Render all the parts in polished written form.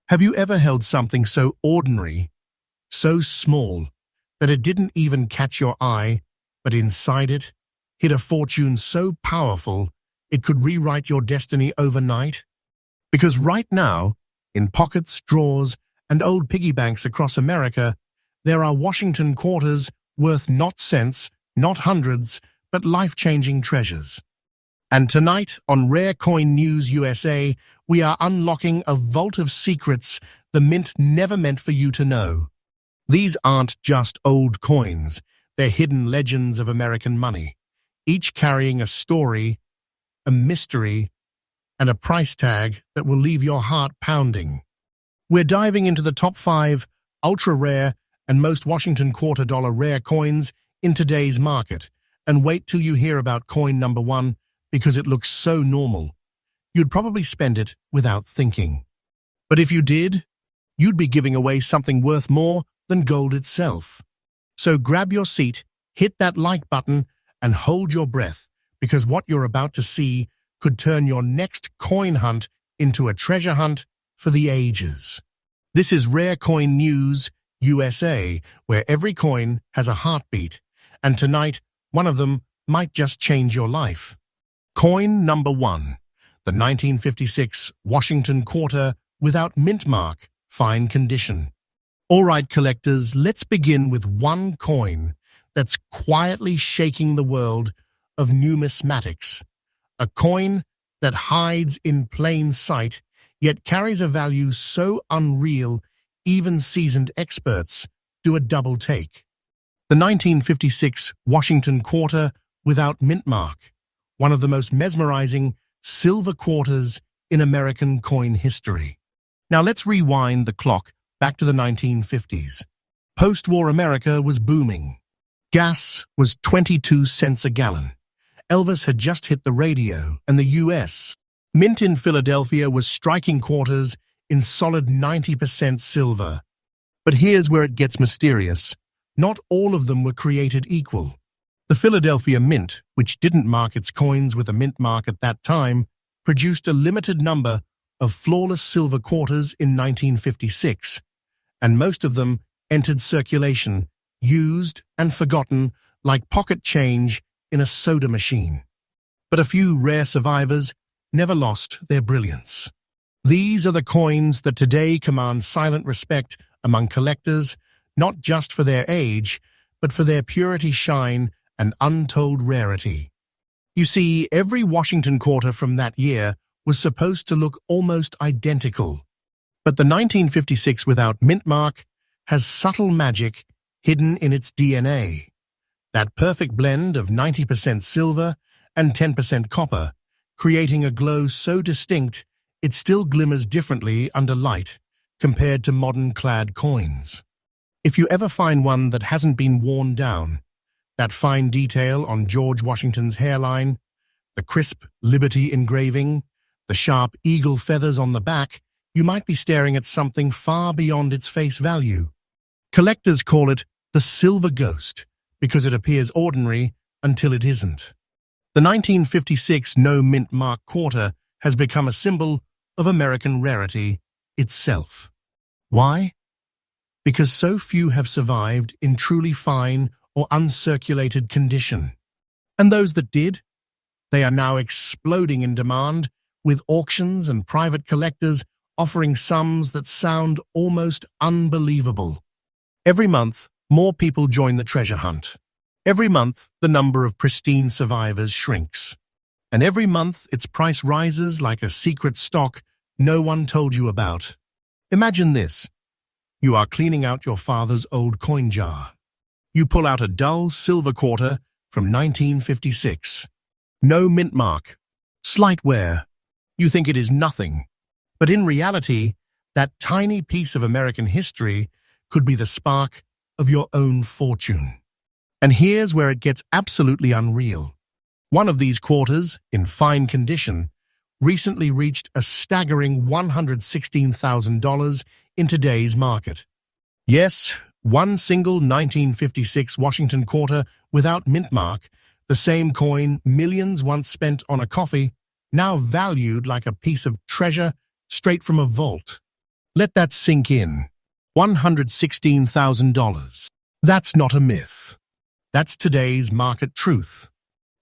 Have you ever held something so ordinary, so small, that it didn't even catch your eye, but inside it hid a fortune so powerful it could rewrite your destiny overnight? Because right now, in pockets, drawers, and old piggy banks across America, there are Washington quarters worth not cents, not hundreds, but life-changing treasures. And tonight, on Rare Coin News USA, we are unlocking a vault of secrets the mint never meant for you to know. These aren't just old coins, they're hidden legends of American money, each carrying a story, a mystery, and a price tag that will leave your heart pounding. We're diving into the top 5 ultra-rare and most Washington quarter dollar rare coins in today's market. And wait till you hear about coin number 1, because it looks so normal. You'd probably spend it without thinking. But if you did, you'd be giving away something worth more than gold itself. So grab your seat, hit that like button, and hold your breath, because what you're about to see could turn your next coin hunt into a treasure hunt for the ages. This is Rare Coin News USA, where every coin has a heartbeat, and tonight, one of them might just change your life. Coin number 1, the 1956 Washington quarter without mint mark, fine condition. All right, collectors, let's begin with one coin that's quietly shaking the world of numismatics. A coin that hides in plain sight, yet carries a value so unreal, even seasoned experts do a double take. The 1956 Washington quarter without mint mark, one of the most mesmerizing silver quarters in American coin history. Now let's rewind the clock back to the 1950s. Post-war America was booming. Gas was 22 cents a gallon. Elvis had just hit the radio, and the U.S. Mint in Philadelphia was striking quarters in solid 90% silver. But here's where it gets mysterious. Not all of them were created equal. The Philadelphia Mint, which didn't mark its coins with a mint mark at that time, produced a limited number of flawless silver quarters in 1956, and most of them entered circulation, used and forgotten like pocket change in a soda machine. But a few rare survivors never lost their brilliance. These are the coins that today command silent respect among collectors, not just for their age, but for their purity, shine, and untold rarity. You see, every Washington quarter from that year was supposed to look almost identical. But the 1956 without mint mark has subtle magic hidden in its DNA. That perfect blend of 90% silver and 10% copper, creating a glow so distinct it still glimmers differently under light compared to modern clad coins. If you ever find one that hasn't been worn down, that fine detail on George Washington's hairline, the crisp Liberty engraving, the sharp eagle feathers on the back, you might be staring at something far beyond its face value. Collectors call it the silver ghost because it appears ordinary until it isn't. The 1956 no-mint mark quarter has become a symbol of American rarity itself. Why? Because so few have survived in truly fine or uncirculated condition. And those that did, they are now exploding in demand, with auctions and private collectors offering sums that sound almost unbelievable. Every month, more people join the treasure hunt. Every month, the number of pristine survivors shrinks. And every month, its price rises like a secret stock no one told you about. Imagine this. You are cleaning out your father's old coin jar. You pull out a dull silver quarter from 1956. No mint mark. Slight wear. You think it is nothing. But in reality, that tiny piece of American history could be the spark of your own fortune. And here's where it gets absolutely unreal. One of these quarters, in fine condition, recently reached a staggering $116,000 in today's market. Yes, one single 1956 Washington quarter without mint mark, the same coin millions once spent on a coffee, now valued like a piece of treasure straight from a vault. Let that sink in. $116,000. That's not a myth. That's today's market truth.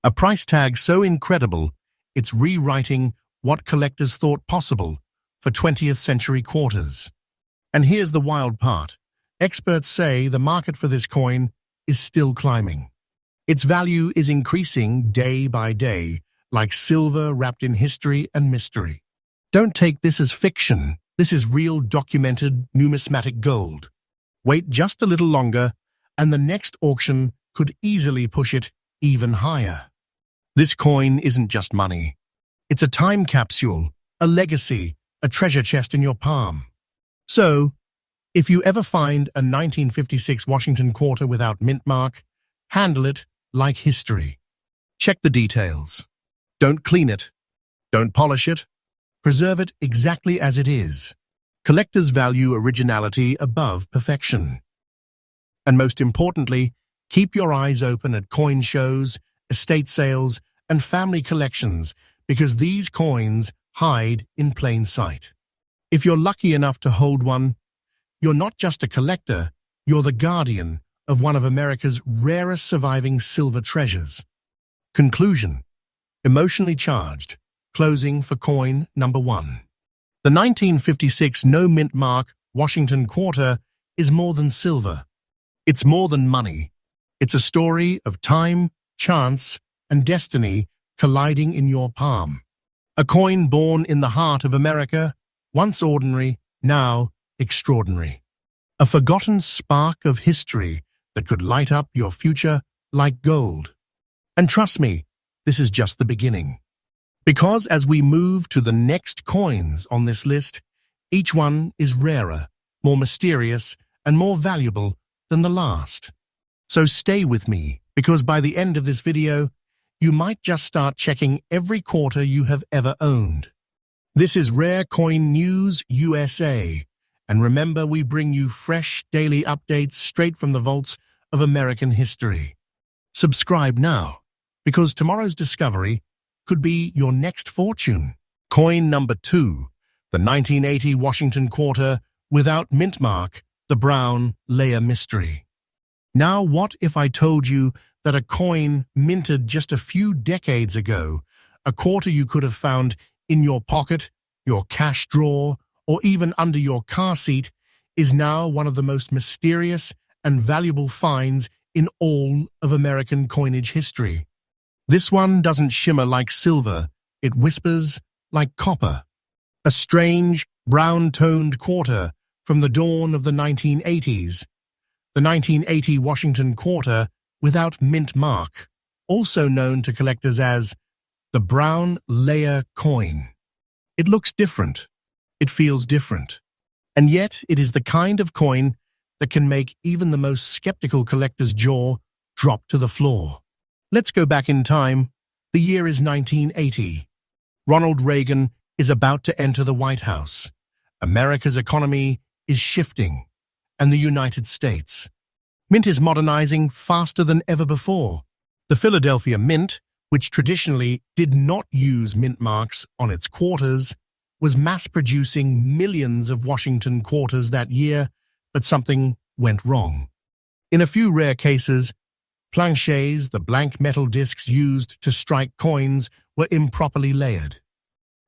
A price tag so incredible, it's rewriting what collectors thought possible for 20th century quarters. And here's the wild part. Experts say the market for this coin is still climbing. Its value is increasing day by day, like silver wrapped in history and mystery. Don't take this as fiction. This is real documented numismatic gold. Wait just a little longer, and the next auction could easily push it even higher. This coin isn't just money. It's a time capsule, a legacy, a treasure chest in your palm. So, if you ever find a 1956 Washington quarter without mint mark, handle it like history. Check the details. Don't clean it. Don't polish it. Preserve it exactly as it is. Collectors value originality above perfection. And most importantly, keep your eyes open at coin shows, estate sales, and family collections, because these coins hide in plain sight. If you're lucky enough to hold one, you're not just a collector, you're the guardian of one of America's rarest surviving silver treasures. Conclusion. Emotionally charged. Closing for coin number 1. The 1956 no-mint mark Washington quarter is more than silver. It's more than money. It's a story of time, chance, and destiny colliding in your palm. A coin born in the heart of America, once ordinary, now extraordinary. A forgotten spark of history that could light up your future like gold. And trust me, this is just the beginning. Because as we move to the next coins on this list, each one is rarer, more mysterious, and more valuable than the last. So stay with me, because by the end of this video, you might just start checking every quarter you have ever owned. This is Rare Coin News USA, and remember, we bring you fresh daily updates straight from the vaults of American history. Subscribe now, because tomorrow's discovery could be your next fortune. Coin number 2, the 1980 Washington quarter without mint mark, the brown layer mystery. Now, what if I told you that a coin minted just a few decades ago, a quarter you could have found in your pocket, your cash drawer, or even under your car seat, is now one of the most mysterious and valuable finds in all of American coinage history? This one doesn't shimmer like silver, it whispers like copper. A strange, brown-toned quarter from the dawn of the 1980s. The 1980 Washington quarter without mint mark, also known to collectors as the brown layer coin. It looks different. It feels different. And yet it is the kind of coin that can make even the most skeptical collector's jaw drop to the floor. Let's go back in time. The year is 1980. Ronald Reagan is about to enter the White House. America's economy is shifting, and the United States. Mint is modernizing faster than ever before. The Philadelphia Mint, which traditionally did not use mint marks on its quarters, was mass-producing millions of Washington quarters that year, but something went wrong. In a few rare cases, planchets, the blank metal discs used to strike coins, were improperly layered.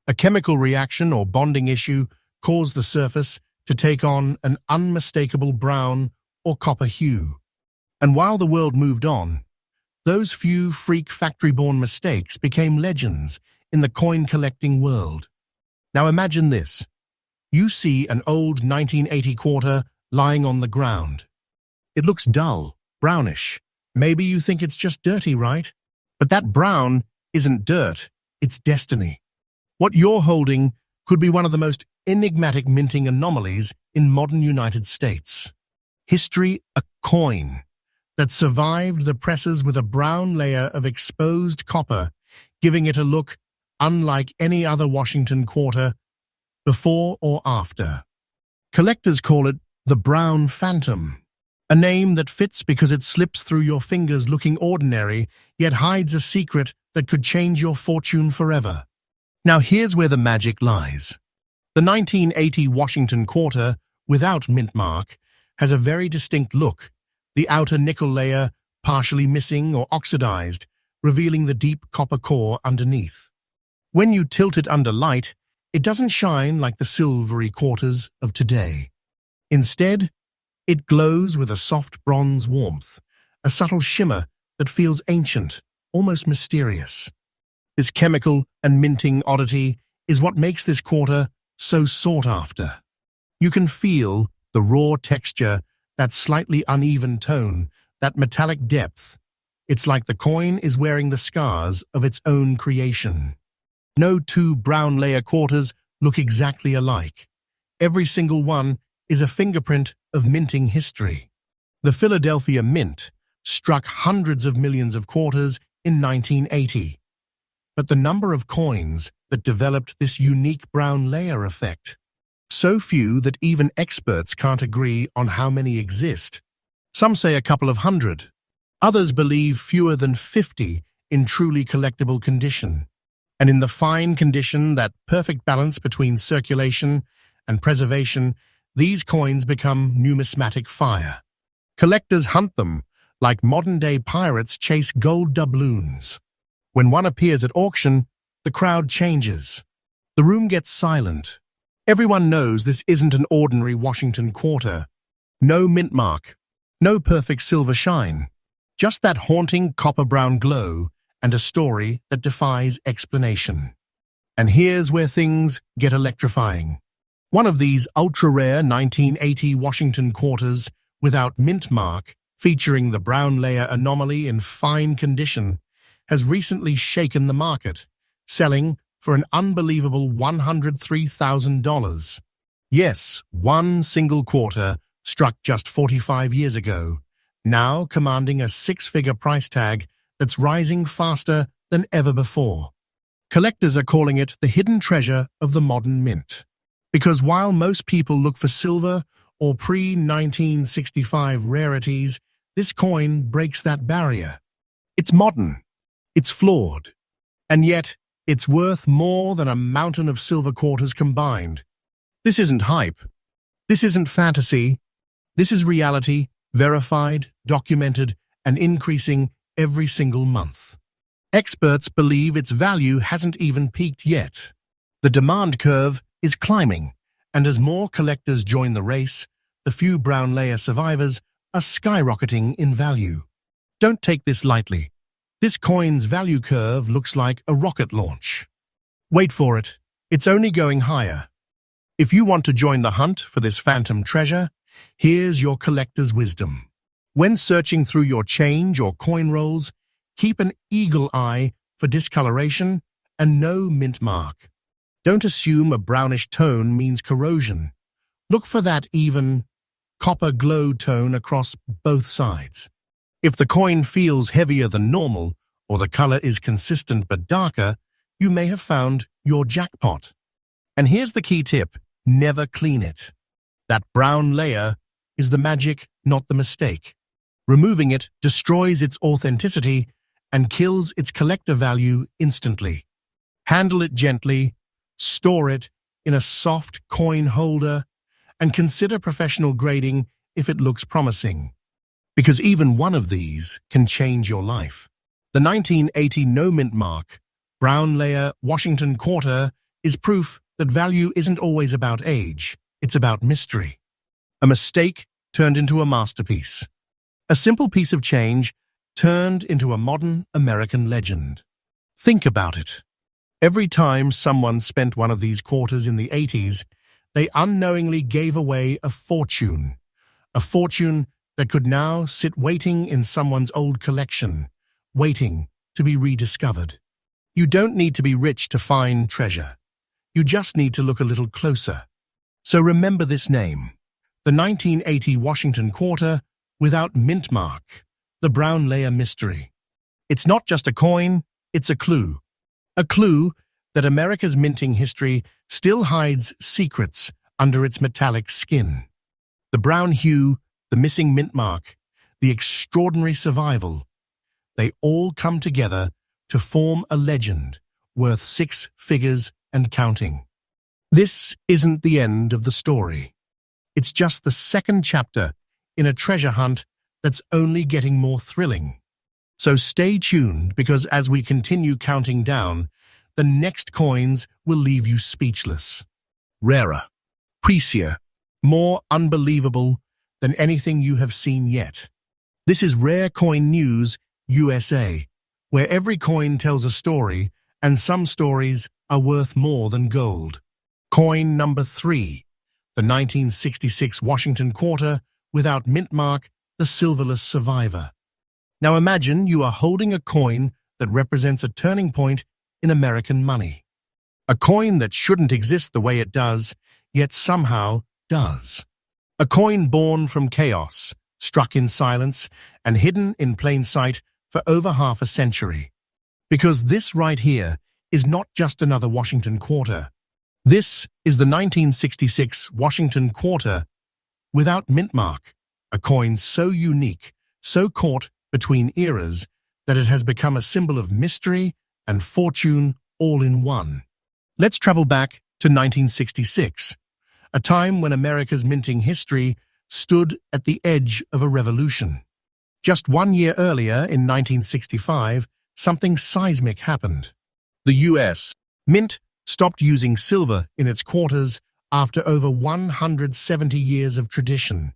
A chemical reaction or bonding issue caused the surface to take on an unmistakable brown or copper hue. And while the world moved on, those few freak factory-born mistakes became legends in the coin-collecting world. Now imagine this. You see an old 1980 quarter lying on the ground. It looks dull, brownish. Maybe you think it's just dirty, right? But that brown isn't dirt, it's destiny. What you're holding could be one of the most enigmatic minting anomalies in modern United States. History, a coin that survived the presses with a brown layer of exposed copper, giving it a look unlike any other Washington quarter before or after. Collectors call it the Brown Phantom, a name that fits because it slips through your fingers looking ordinary, yet hides a secret that could change your fortune forever. Now here's where the magic lies. The 1980 Washington quarter, without mint mark, has a very distinct look, the outer nickel layer partially missing or oxidized, revealing the deep copper core underneath. When you tilt it under light, it doesn't shine like the silvery quarters of today. Instead, it glows with a soft bronze warmth, a subtle shimmer that feels ancient, almost mysterious. This chemical and minting oddity is what makes this quarter so sought after. You can feel the raw texture, that slightly uneven tone, that metallic depth. It's like the coin is wearing the scars of its own creation. No two brown layer quarters look exactly alike. Every single one is a fingerprint of minting history. The Philadelphia Mint struck hundreds of millions of quarters in 1980. But the number of coins that developed this unique brown layer effect, so few that even experts can't agree on how many exist. Some say a couple of hundred. Others believe fewer than 50 in truly collectible condition. And in the fine condition, that perfect balance between circulation and preservation, these coins become numismatic fire. Collectors hunt them like modern-day pirates chase gold doubloons. When one appears at auction, the crowd changes. The room gets silent. Everyone knows this isn't an ordinary Washington quarter. No mint mark, no perfect silver shine, just that haunting copper-brown glow and a story that defies explanation. And here's where things get electrifying. One of these ultra-rare 1980 Washington quarters without mint mark, featuring the brown layer anomaly in fine condition, has recently shaken the market, selling for an unbelievable $103,000. Yes, one single quarter struck just 45 years ago, now commanding a six-figure price tag that's rising faster than ever before. Collectors are calling it the hidden treasure of the modern mint. Because while most people look for silver or pre-1965 rarities, this coin breaks that barrier. It's modern, it's flawed, and yet it's worth more than a mountain of silver quarters combined. This isn't hype. This isn't fantasy. This is reality, verified, documented, and increasing every single month. Experts believe its value hasn't even peaked yet. The demand curve is climbing, and as more collectors join the race, the few brown layer survivors are skyrocketing in value. Don't take this lightly. This coin's value curve looks like a rocket launch. Wait for it. It's only going higher. If you want to join the hunt for this phantom treasure, here's your collector's wisdom. When searching through your change or coin rolls, keep an eagle eye for discoloration and no mint mark. Don't assume a brownish tone means corrosion. Look for that even, copper glow tone across both sides. If the coin feels heavier than normal, or the color is consistent but darker, you may have found your jackpot. And here's the key tip: never clean it. That brown layer is the magic, not the mistake. Removing it destroys its authenticity and kills its collector value instantly. Handle it gently, store it in a soft coin holder, and consider professional grading if it looks promising. Because even one of these can change your life. The 1980 no-mint mark, brown layer Washington quarter, is proof that value isn't always about age, it's about mystery. A mistake turned into a masterpiece. A simple piece of change turned into a modern American legend. Think about it. Every time someone spent one of these quarters in the 80s, they unknowingly gave away a fortune that could now sit waiting in someone's old collection, waiting to be rediscovered. You don't need to be rich to find treasure. You just need to look a little closer. So remember this name, the 1980 Washington quarter without mint mark, the brown layer mystery. It's not just a coin, it's a clue. A clue that America's minting history still hides secrets under its metallic skin. The brown hue, the missing mint mark, the extraordinary survival, they all come together to form a legend worth six figures and counting. This isn't the end of the story. It's just the second chapter in a treasure hunt that's only getting more thrilling. So stay tuned, because as we continue counting down, the next coins will leave you speechless. Rarer, pricier, more unbelievable than anything you have seen yet. This is Rare Coin News USA, where every coin tells a story, and some stories are worth more than gold. Coin number 3, the 1966 Washington quarter without mint mark, the silverless survivor. Now imagine you are holding a coin that represents a turning point in American money. A coin that shouldn't exist the way it does, yet somehow does. A coin born from chaos, struck in silence, and hidden in plain sight for over half a century. Because this right here is not just another Washington quarter. This is the 1966 Washington quarter without mint mark, a coin so unique, so caught between eras, that it has become a symbol of mystery and fortune all in one. Let's travel back to 1966, a time when America's minting history stood at the edge of a revolution. Just 1 year earlier, in 1965, something seismic happened. The U.S. Mint stopped using silver in its quarters after over 170 years of tradition.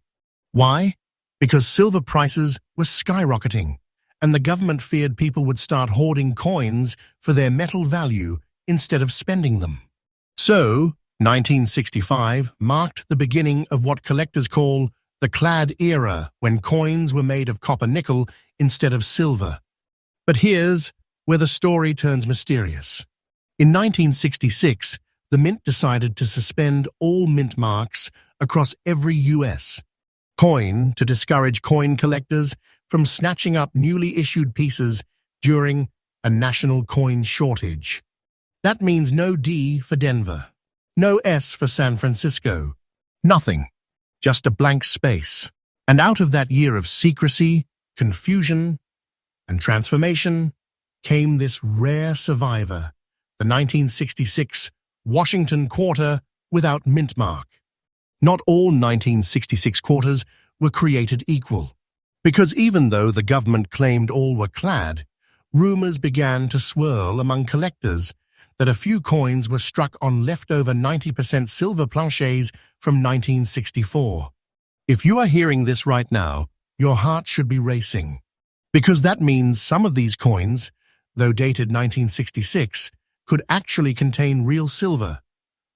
Why? Because silver prices were skyrocketing, and the government feared people would start hoarding coins for their metal value instead of spending them. So, 1965 marked the beginning of what collectors call the clad era, when coins were made of copper nickel instead of silver. But here's where the story turns mysterious. In 1966, the Mint decided to suspend all mint marks across every U.S. coin to discourage coin collectors from snatching up newly issued pieces during a national coin shortage. That means no D for Denver, no S for San Francisco, nothing, just a blank space. And out of that year of secrecy, confusion, and transformation came this rare survivor, the 1966 Washington quarter without mint mark. Not all 1966 quarters were created equal, because even though the government claimed all were clad, rumors began to swirl among collectors that a few coins were struck on leftover 90% silver planchets from 1964. If you are hearing this right now, your heart should be racing, because that means some of these coins, though dated 1966, could actually contain real silver,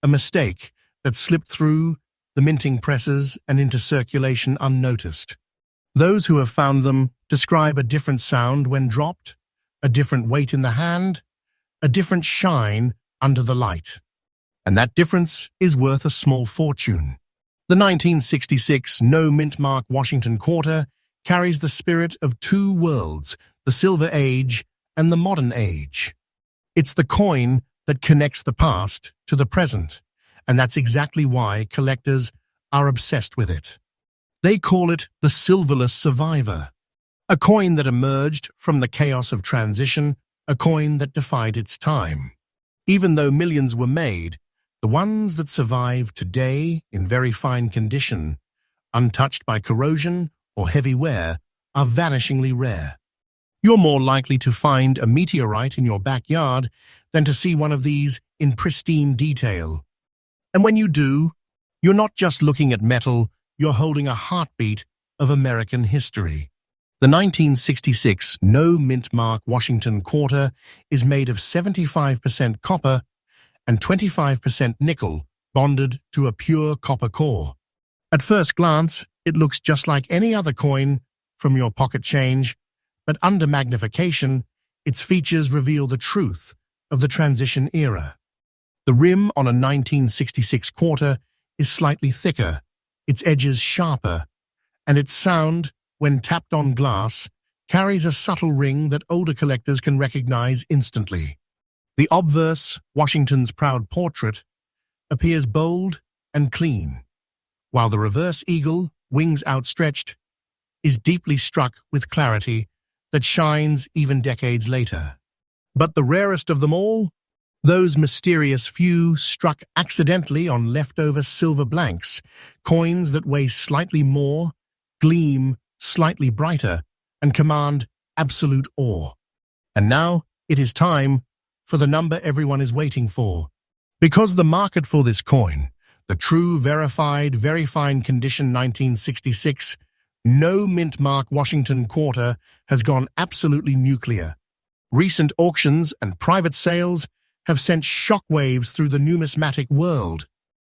a mistake that slipped through the minting presses and into circulation unnoticed. Those who have found them describe a different sound when dropped, a different weight in the hand, a different shine under the light. And that difference is worth a small fortune. The 1966 no-mintmark Washington quarter carries the spirit of two worlds, the Silver Age and the modern age. It's the coin that connects the past to the present, and that's exactly why collectors are obsessed with it. They call it the silverless survivor, a coin that emerged from the chaos of transition, a coin that defied its time. Even though millions were made, the ones that survive today in very fine condition, untouched by corrosion or heavy wear, are vanishingly rare. You're more likely to find a meteorite in your backyard than to see one of these in pristine detail. And when you do, you're not just looking at metal, you're holding a heartbeat of American history. The 1966 no-mintmark Washington quarter is made of 75% copper and 25% nickel, bonded to a pure copper core. At first glance, it looks just like any other coin from your pocket change, but under magnification, its features reveal the truth of the transition era. The rim on a 1966 quarter is slightly thicker, its edges sharper, and its sound, when tapped on glass, carries a subtle ring that older collectors can recognize instantly. The obverse, Washington's proud portrait, appears bold and clean, while the reverse eagle, wings outstretched, is deeply struck with clarity that shines even decades later. But the rarest of them all, Those mysterious few struck accidentally on leftover silver blanks, coins that weigh slightly more, gleam slightly brighter, and command absolute awe. And now it is time for the number everyone is waiting for. Because the market for this coin, the true verified, very fine condition 1966, no-mint-mark Washington quarter, has gone absolutely nuclear. Recent auctions and private sales have sent shockwaves through the numismatic world.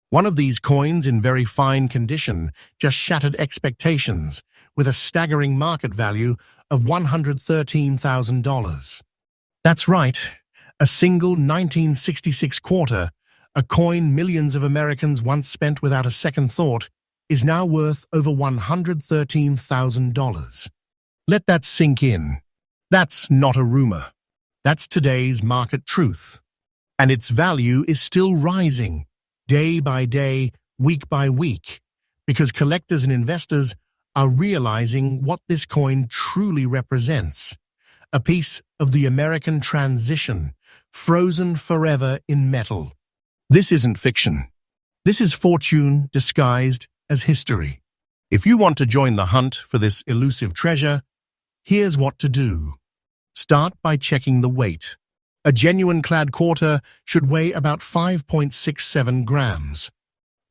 One of these coins in very fine condition just shattered expectations with a staggering market value of $113,000. That's right, a single 1966 quarter, a coin millions of Americans once spent without a second thought, is now worth over $113,000. Let that sink in. That's not a rumor. That's today's market truth. And its value is still rising, day by day, week by week, because collectors and investors are realizing what this coin truly represents. A piece of the American transition, frozen forever in metal. This isn't fiction. This is fortune disguised as history. If you want to join the hunt for this elusive treasure, here's what to do. Start by checking the weight. A genuine clad quarter should weigh about 5.67 grams.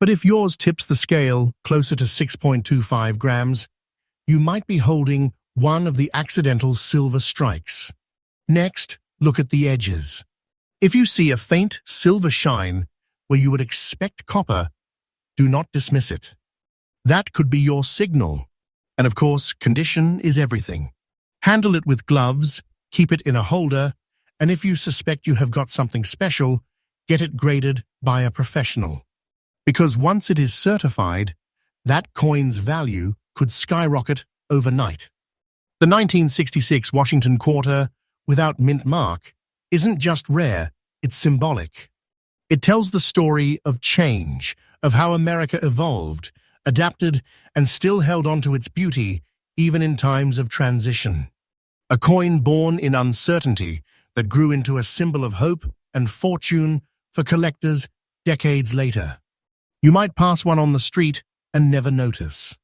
But if yours tips the scale closer to 6.25 grams, you might be holding one of the accidental silver strikes. Next, look at the edges. If you see a faint silver shine where you would expect copper, do not dismiss it. That could be your signal. And of course, condition is everything. Handle it with gloves, keep it in a holder, and if you suspect you have got something special, get it graded by a professional. Because once it is certified, that coin's value could skyrocket overnight. The 1966 Washington quarter, without mint mark, isn't just rare, it's symbolic. It tells the story of change, of how America evolved, adapted, and still held on to its beauty, even in times of transition. A coin born in uncertainty that grew into a symbol of hope and fortune for collectors decades later. You might pass one on the street and never notice.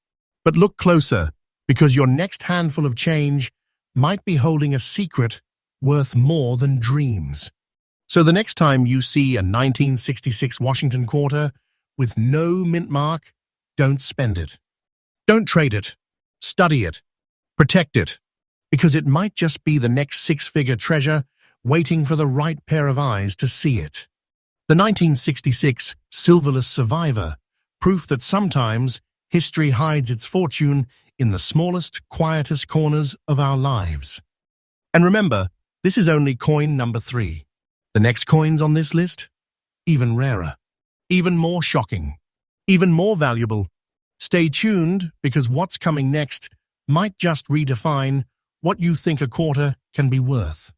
But look closer, because your next handful of change might be holding a secret worth more than dreams. So the next time you see a 1966 Washington quarter with no mint mark, don't spend it. Don't trade it. Study it. Protect it. Because it might just be the next six-figure treasure waiting for the right pair of eyes to see it. The 1966 Silverless Survivor, proof that sometimes history hides its fortune in the smallest, quietest corners of our lives. And remember, this is only coin number 3. The next coins on this list? Even rarer, even more shocking, even more valuable. Stay tuned, because what's coming next might just redefine what you think a quarter can be worth.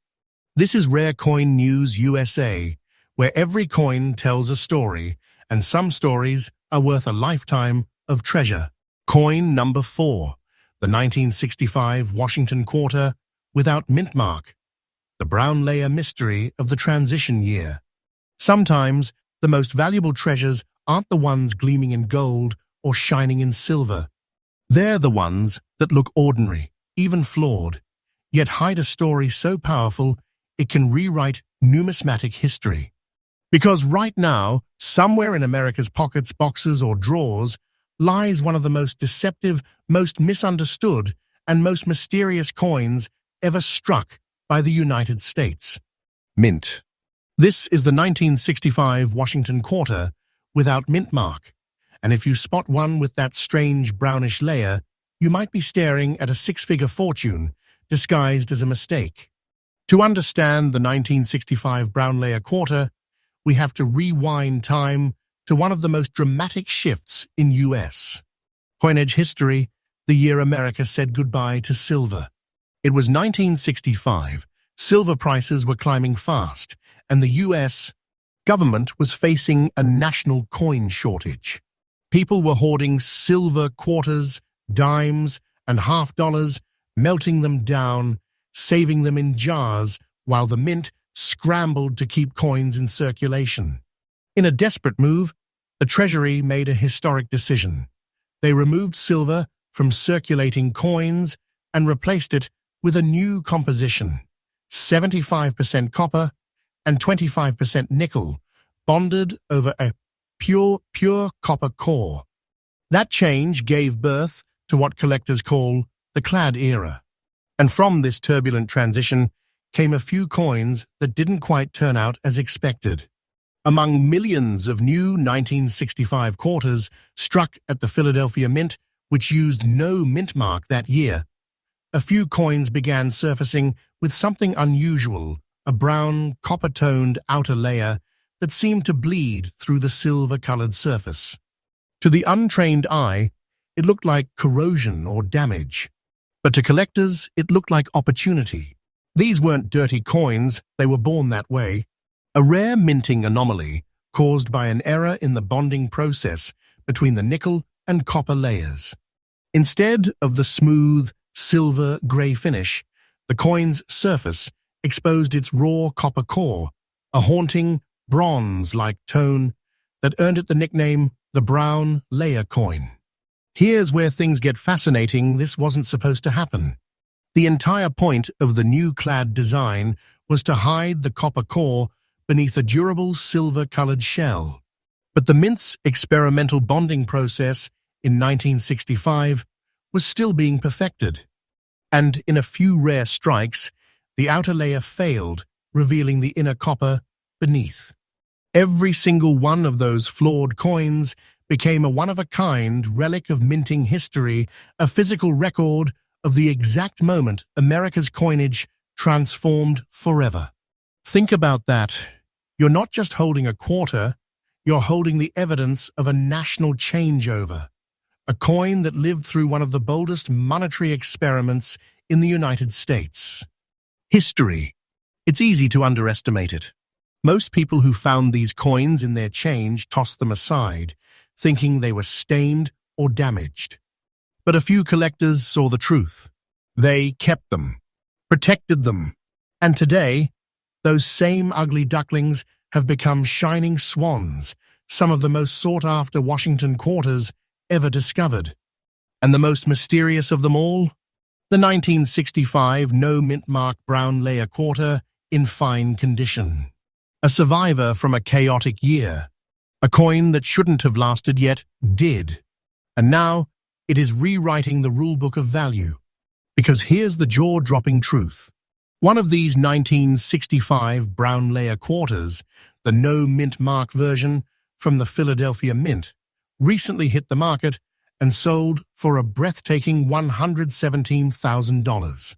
This is Rare Coin News USA, where every coin tells a story, and some stories are worth a lifetime of treasure. Coin number 4, the 1965 Washington quarter without mint mark, the brown layer mystery of the transition year. Sometimes the most valuable treasures aren't the ones gleaming in gold or shining in silver. They're the ones that look ordinary, even flawed, yet hide a story so powerful it can rewrite numismatic history. Because right now, somewhere in America's pockets, boxes, or drawers, lies one of the most deceptive, most misunderstood, and most mysterious coins ever struck by the United States. Mint. This is the 1965 Washington quarter without mint mark, and if you spot one with that strange brownish layer, you might be staring at a six-figure fortune disguised as a mistake. To understand the 1965 brown layer quarter, we have to rewind time to one of the most dramatic shifts in U.S. coinage history, the year America said goodbye to silver. It was 1965. Silver prices were climbing fast, and the U.S. government was facing a national coin shortage. People were hoarding silver quarters, dimes, and half dollars, melting them down, saving them in jars, while the mint scrambled to keep coins in circulation. In a desperate move, the Treasury made a historic decision. They removed silver from circulating coins and replaced it with a new composition, 75% copper and 25% nickel, bonded over a pure copper core. That change gave birth to what collectors call the clad era. And from this turbulent transition came a few coins that didn't quite turn out as expected. Among millions of new 1965 quarters struck at the Philadelphia Mint, which used no mint mark that year, a few coins began surfacing with something unusual, a brown, copper-toned outer layer that seemed to bleed through the silver-colored surface. To the untrained eye, it looked like corrosion or damage. But to collectors, it looked like opportunity. These weren't dirty coins, they were born that way. A rare minting anomaly caused by an error in the bonding process between the nickel and copper layers. Instead of the smooth, silver-gray finish, the coin's surface exposed its raw copper core, a haunting, bronze-like tone that earned it the nickname the brown layer coin. Here's where things get fascinating. This wasn't supposed to happen. The entire point of the new clad design was to hide the copper core beneath a durable silver-colored shell. But the Mint's experimental bonding process in 1965 was still being perfected. And in a few rare strikes, the outer layer failed, revealing the inner copper beneath. Every single one of those flawed coins became a one-of-a-kind relic of minting history, a physical record of the exact moment America's coinage transformed forever. Think about that. You're not just holding a quarter, you're holding the evidence of a national changeover, a coin that lived through one of the boldest monetary experiments in the United States. History. It's easy to underestimate it. Most people who found these coins in their change tossed them aside, thinking they were stained or damaged. But a few collectors saw the truth. They kept them, protected them, and today, those same ugly ducklings have become shining swans, some of the most sought-after Washington quarters ever discovered. And the most mysterious of them all? The 1965 no-mintmark brown layer quarter in fine condition. A survivor from a chaotic year. A coin that shouldn't have lasted yet did. And now, it is rewriting the rulebook of value. Because here's the jaw-dropping truth. One of these 1965 brown layer quarters, the no-mintmark version from the Philadelphia Mint, recently hit the market and sold for a breathtaking $117,000.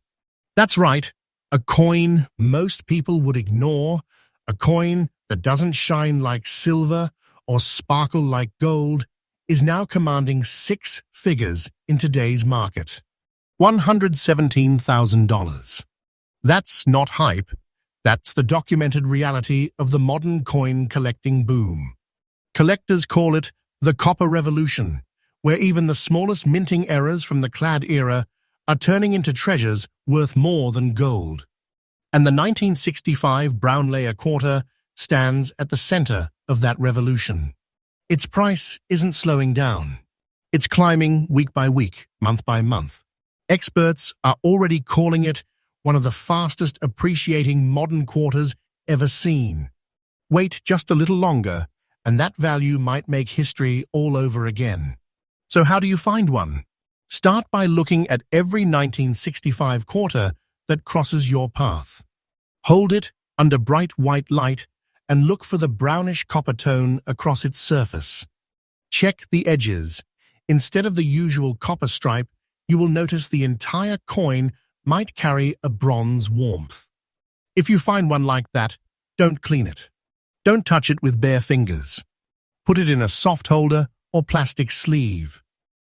That's right, a coin most people would ignore, a coin that doesn't shine like silver or sparkle like gold, is now commanding six figures in today's market. $117,000. That's not hype, that's the documented reality of the modern coin collecting boom. Collectors call it the copper revolution, where even the smallest minting errors from the clad era are turning into treasures worth more than gold. And the 1965 brown layer quarter stands at the center of that revolution. Its price isn't slowing down. It's climbing week by week, month by month. Experts are already calling it one of the fastest appreciating modern quarters ever seen. Wait just a little longer, and that value might make history all over again. So how do you find one? Start by looking at every 1965 quarter that crosses your path. Hold it under bright white light and look for the brownish copper tone across its surface. Check the edges. Instead of the usual copper stripe, you will notice the entire coin might carry a bronze warmth. If you find one like that, don't clean it. Don't touch it with bare fingers. Put it in a soft holder or plastic sleeve.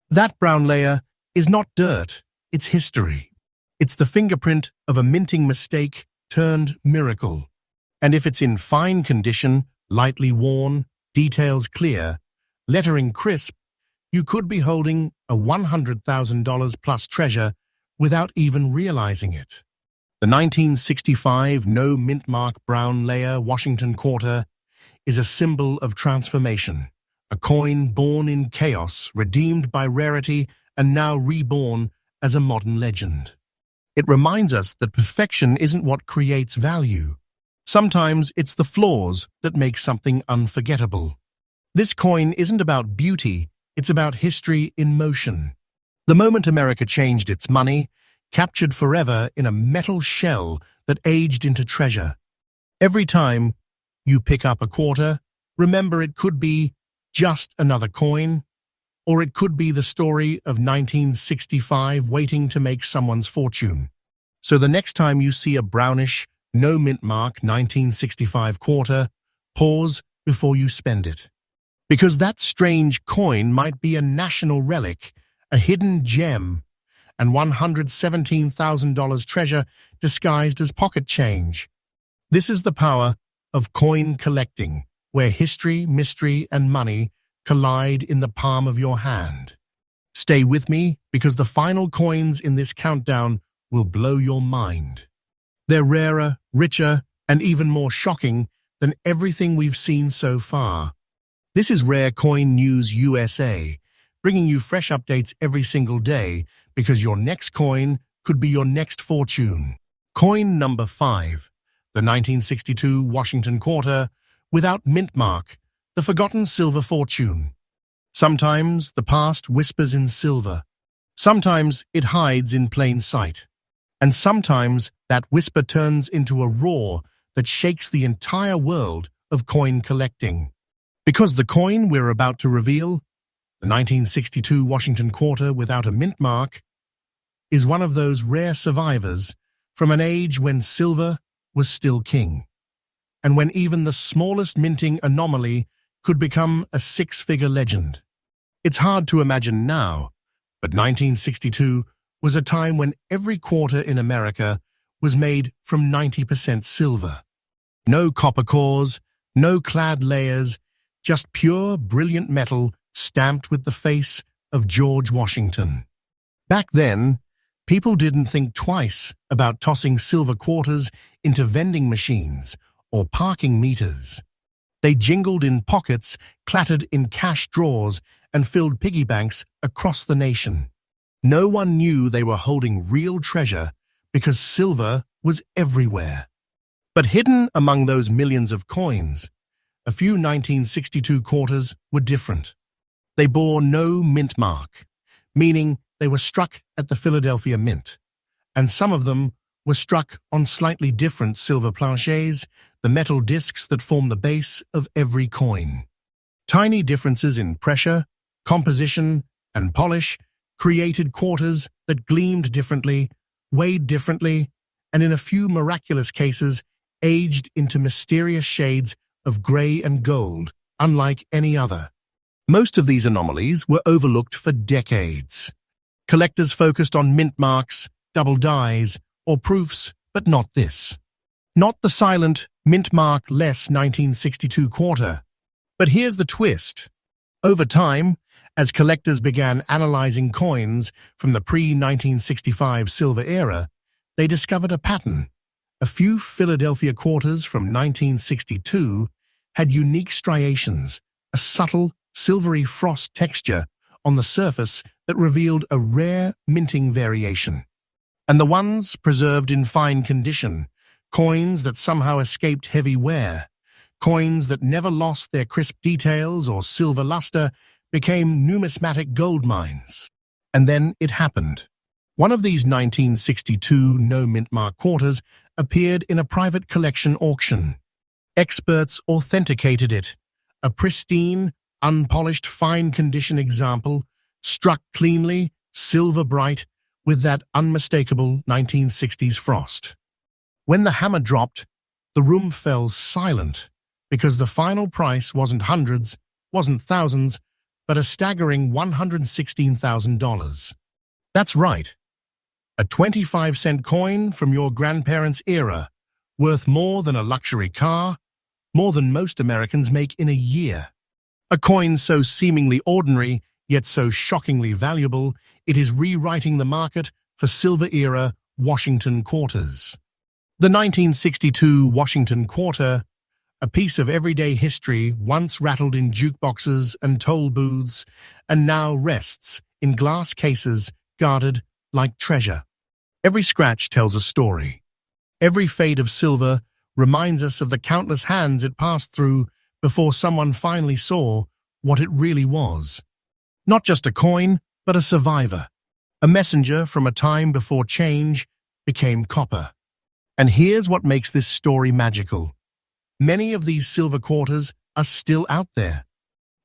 That brown layer is not dirt, it's history. It's the fingerprint of a minting mistake turned miracle. And if it's in fine condition, lightly worn, details clear, lettering crisp, you could be holding a $100,000 plus treasure without even realizing it. The 1965 no-mintmark brown layer Washington quarter is a symbol of transformation, a coin born in chaos, redeemed by rarity, and now reborn as a modern legend. It reminds us that perfection isn't what creates value. Sometimes it's the flaws that make something unforgettable. This coin isn't about beauty, it's about history in motion. The moment America changed its money, captured forever in a metal shell that aged into treasure. Every time you pick up a quarter, remember it could be just another coin, or it could be the story of 1965 waiting to make someone's fortune. So the next time you see a brownish, no-mintmark 1965 quarter, pause before you spend it. Because that strange coin might be a national relic, a hidden gem, and $117,000 treasure disguised as pocket change. This is the power of coin collecting, where history, mystery, and money collide in the palm of your hand. Stay with me, because the final coins in this countdown will blow your mind. They're rarer, richer, and even more shocking than everything we've seen so far. This is Rare Coin News USA, bringing you fresh updates every single day, because your next coin could be your next fortune. Coin number 5, the 1962 Washington quarter, without mint mark, the forgotten silver fortune. Sometimes the past whispers in silver. Sometimes it hides in plain sight. And sometimes that whisper turns into a roar that shakes the entire world of coin collecting. Because the coin we're about to reveal, the 1962 Washington quarter without a mint mark, is one of those rare survivors from an age when silver was still king, and when even the smallest minting anomaly could become a six-figure legend. It's hard to imagine now, but 1962 was a time when every quarter in America was made from 90% silver. No copper cores, no clad layers, just pure, brilliant metal stamped with the face of George Washington. Back then, people didn't think twice about tossing silver quarters into vending machines or parking meters. They jingled in pockets, clattered in cash drawers, and filled piggy banks across the nation. No one knew they were holding real treasure because silver was everywhere. But hidden among those millions of coins, a few 1962 quarters were different. They bore no mint mark, meaning they were struck at the Philadelphia Mint, and some of them were struck on slightly different silver planchets, the metal discs that form the base of every coin. Tiny differences in pressure, composition, and polish created quarters that gleamed differently, weighed differently, and in a few miraculous cases, aged into mysterious shades of gray and gold, unlike any other. Most of these anomalies were overlooked for decades. Collectors focused on mint marks, double dies, or proofs, but not this. Not the silent, mint mark-less 1962 quarter. But here's the twist. Over time, as collectors began analyzing coins from the pre-1965 silver era, they discovered a pattern. A few Philadelphia quarters from 1962 had unique striations, a subtle, silvery frost texture on the surface that revealed a rare minting variation. And the ones preserved in fine condition, coins that somehow escaped heavy wear, coins that never lost their crisp details or silver luster, became numismatic gold mines. And then it happened. One of these 1962 no-mint mark quarters appeared in a private collection auction. Experts authenticated it, a pristine, unpolished, fine-condition example, struck cleanly, silver bright, with that unmistakable 1960s frost. When the hammer dropped, the room fell silent, because the final price wasn't hundreds, wasn't thousands, but a staggering $116,000. That's right. A 25-cent coin from your grandparents' era, worth more than a luxury car, more than most Americans make in a year. A coin so seemingly ordinary, yet so shockingly valuable, it is rewriting the market for silver-era Washington quarters. The 1962 Washington Quarter, a piece of everyday history once rattled in jukeboxes and toll booths, and now rests in glass cases guarded like treasure. Every scratch tells a story. Every fade of silver reminds us of the countless hands it passed through before someone finally saw what it really was. Not just a coin, but a survivor. A messenger from a time before change became copper. And here's what makes this story magical. Many of these silver quarters are still out there,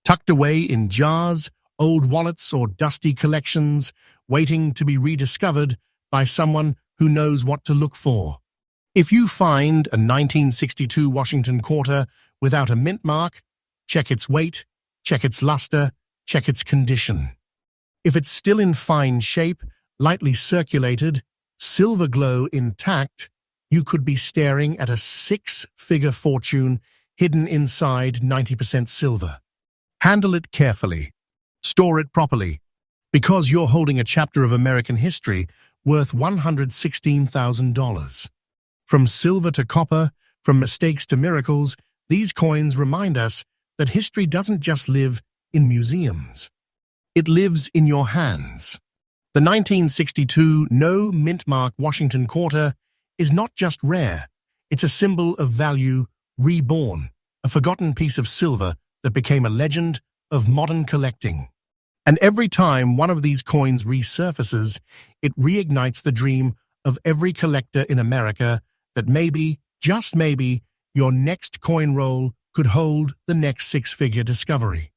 tucked away in jars, old wallets, or dusty collections, waiting to be rediscovered by someone who knows what to look for. If you find a 1962 Washington Quarter without a mint mark, check its weight, check its luster, check its condition. If it's still in fine shape, lightly circulated, silver glow intact, you could be staring at a six-figure fortune hidden inside 90% silver. Handle it carefully. Store it properly, because you're holding a chapter of American history worth $116,000. From silver to copper, from mistakes to miracles, these coins remind us that history doesn't just live in museums. It lives in your hands. The 1962 no-mintmark Washington Quarter is not just rare, it's a symbol of value reborn, a forgotten piece of silver that became a legend of modern collecting. And every time one of these coins resurfaces, it reignites the dream of every collector in America that maybe, just maybe, your next coin roll could hold the next six-figure discovery.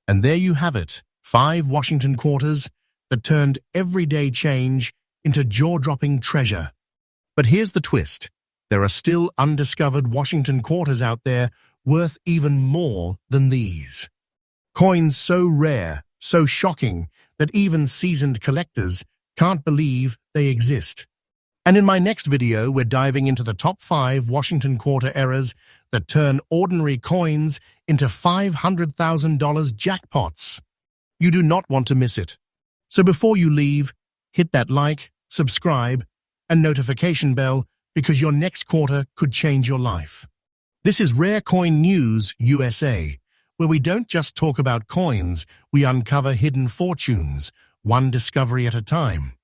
And there you have it, 5 Washington Quarters that turned everyday change into jaw-dropping treasure. But here's the twist. There are still undiscovered Washington Quarters out there worth even more than these. Coins so rare, so shocking, that even seasoned collectors can't believe they exist. And in my next video, we're diving into the top 5 Washington Quarter eras that turn ordinary coins into $500,000 jackpots. You do not want to miss it. So before you leave, hit that like, subscribe, and notification bell, because your next quarter could change your life. This is Rare Coin News USA, where we don't just talk about coins, we uncover hidden fortunes, one discovery at a time.